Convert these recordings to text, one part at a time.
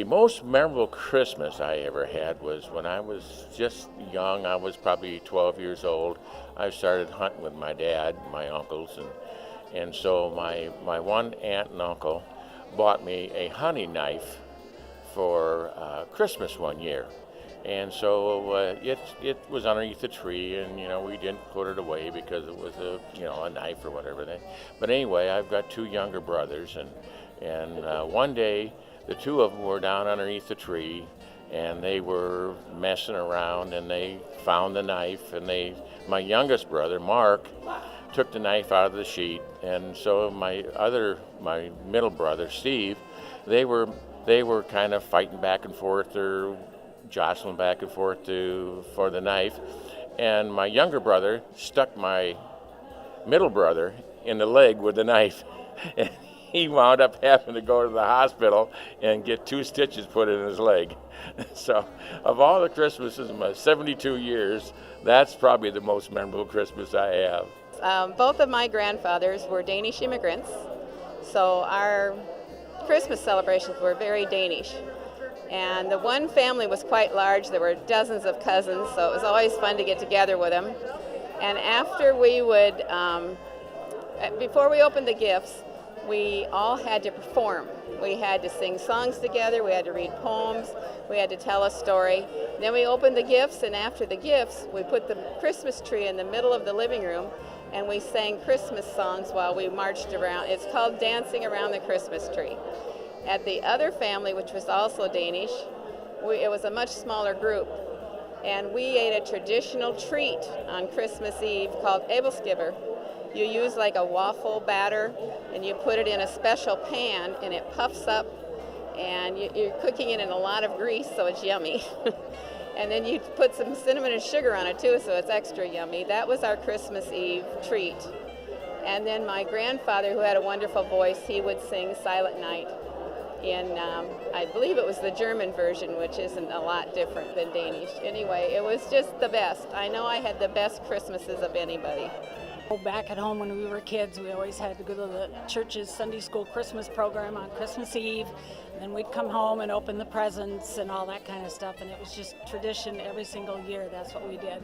The most memorable Christmas I ever had was when I was just young. I was probably 12 years old. I started hunting with my dad, my uncles, and so my one aunt and uncle bought me a hunting knife for Christmas one year. And so it was underneath the tree, and we didn't put it away because it was a knife or whatever. But anyway, I've got two younger brothers, and one day the two of them were down underneath the tree, and they were messing around, and they found the knife, and my youngest brother Mark took the knife out of the sheet, and so my middle brother Steve, they were kind of fighting back and forth, or jostling back and forth for the knife, and my younger brother stuck my middle brother in the leg with the knife, and he wound up having to go to the hospital and get 2 stitches put in his leg. So of all the Christmases in my 72 years, that's probably the most memorable Christmas I have. Both of my grandfathers were Danish immigrants, so our Christmas celebrations were very Danish. And the one family was quite large. There were dozens of cousins, so it was always fun to get together with them. And after we would, before we opened the gifts, we all had to perform. We had to sing songs together, we had to read poems, we had to tell a story. Then we opened the gifts, and after the gifts, we put the Christmas tree in the middle of the living room, and we sang Christmas songs while we marched around. It's called Dancing Around the Christmas Tree. At the other family, which was also Danish, it was a much smaller group, and we ate a traditional treat on Christmas Eve called æbleskiver. You use like a waffle batter, and you put it in a special pan, and it puffs up, and you're cooking it in a lot of grease, so it's yummy. And then you put some cinnamon and sugar on it too, so it's extra yummy. That was our Christmas Eve treat. And then my grandfather, who had a wonderful voice, he would sing Silent Night in, I believe it was the German version, which isn't a lot different than Danish. Anyway, it was just the best. I know I had the best Christmases of anybody. Back at home when we were kids, we always had to go to the church's Sunday school Christmas program on Christmas Eve, and then we'd come home and open the presents and all that kind of stuff, and it was just tradition every single year. That's what we did.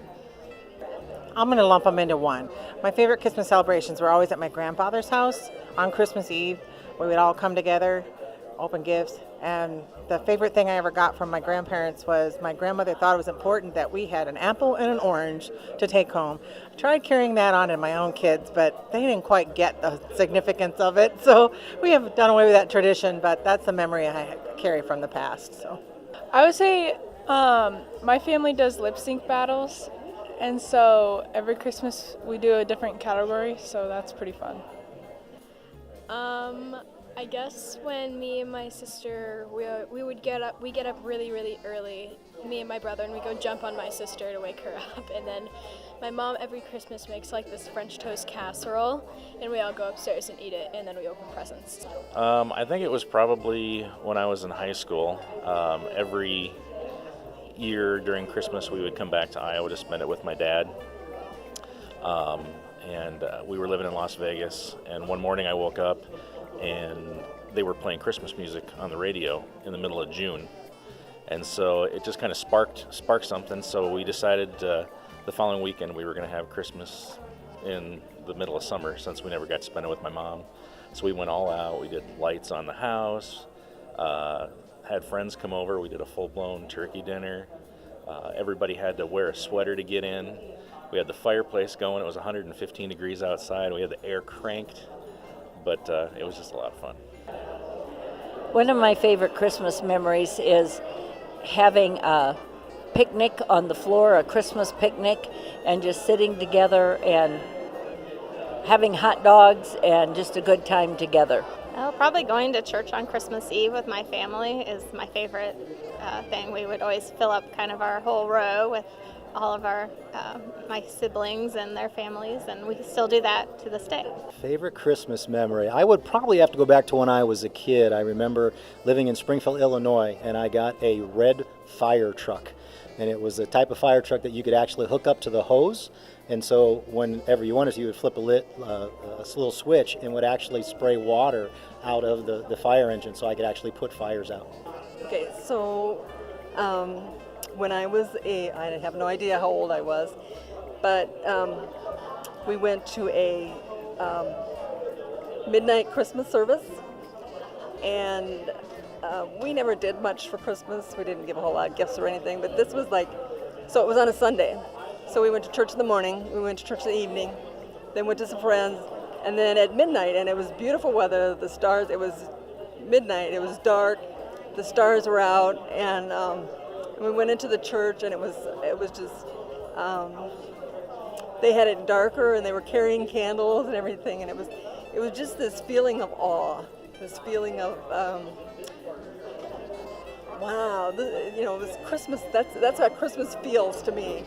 I'm going to lump them into one. My favorite Christmas celebrations were always at my grandfather's house on Christmas Eve. We would all come together, open gifts, and the favorite thing I ever got from my grandparents was my grandmother thought it was important that we had an apple and an orange to take home. I tried carrying that on in my own kids, but they didn't quite get the significance of it, so we have done away with that tradition, but that's a memory I carry from the past. So I would say my family does lip sync battles, and so every Christmas we do a different category, so that's pretty fun. I guess when me and my sister, we get up really, really early, me and my brother, and we go jump on my sister to wake her up. And then my mom every Christmas makes like this French toast casserole, and we all go upstairs and eat it, and then we open presents. I think it was probably when I was in high school. Every year during Christmas we would come back to Iowa to spend it with my dad. And we were living in Las Vegas, and one morning I woke up and they were playing Christmas music on the radio in the middle of June. And so it just kind of sparked something, so we decided the following weekend we were going to have Christmas in the middle of summer, since we never got to spend it with my mom. So we went all out, we did lights on the house, had friends come over, we did a full-blown turkey dinner. Everybody had to wear a sweater to get in. We had the fireplace going, it was 115 degrees outside, we had the air cranked, but it was just a lot of fun. One of my favorite Christmas memories is having a picnic on the floor, a Christmas picnic, and just sitting together and having hot dogs and just a good time together. Well, probably going to church on Christmas Eve with my family is my favorite thing. We would always fill up kind of our whole row with all of our my siblings and their families, and we still do that to this day. Favorite Christmas memory? I would probably have to go back to when I was a kid. I remember living in Springfield, Illinois, and I got a red fire truck. And it was a type of fire truck that you could actually hook up to the hose. And so whenever you wanted to, you would flip a little switch and would actually spray water out of the fire engine, so I could actually put fires out. Okay, so when I was I have no idea how old I was, but we went to a midnight Christmas service, and we never did much for Christmas. We didn't give a whole lot of gifts or anything, but this was like, so it was on a Sunday. So we went to church in the morning, we went to church in the evening, then went to some friends, and then at midnight, and it was beautiful weather, the stars, it was midnight, it was dark, the stars were out, and we went into the church, and it was just, they had it darker, and they were carrying candles and everything, and it was just this feeling of awe, this feeling of, wow, this Christmas, that's how Christmas feels to me.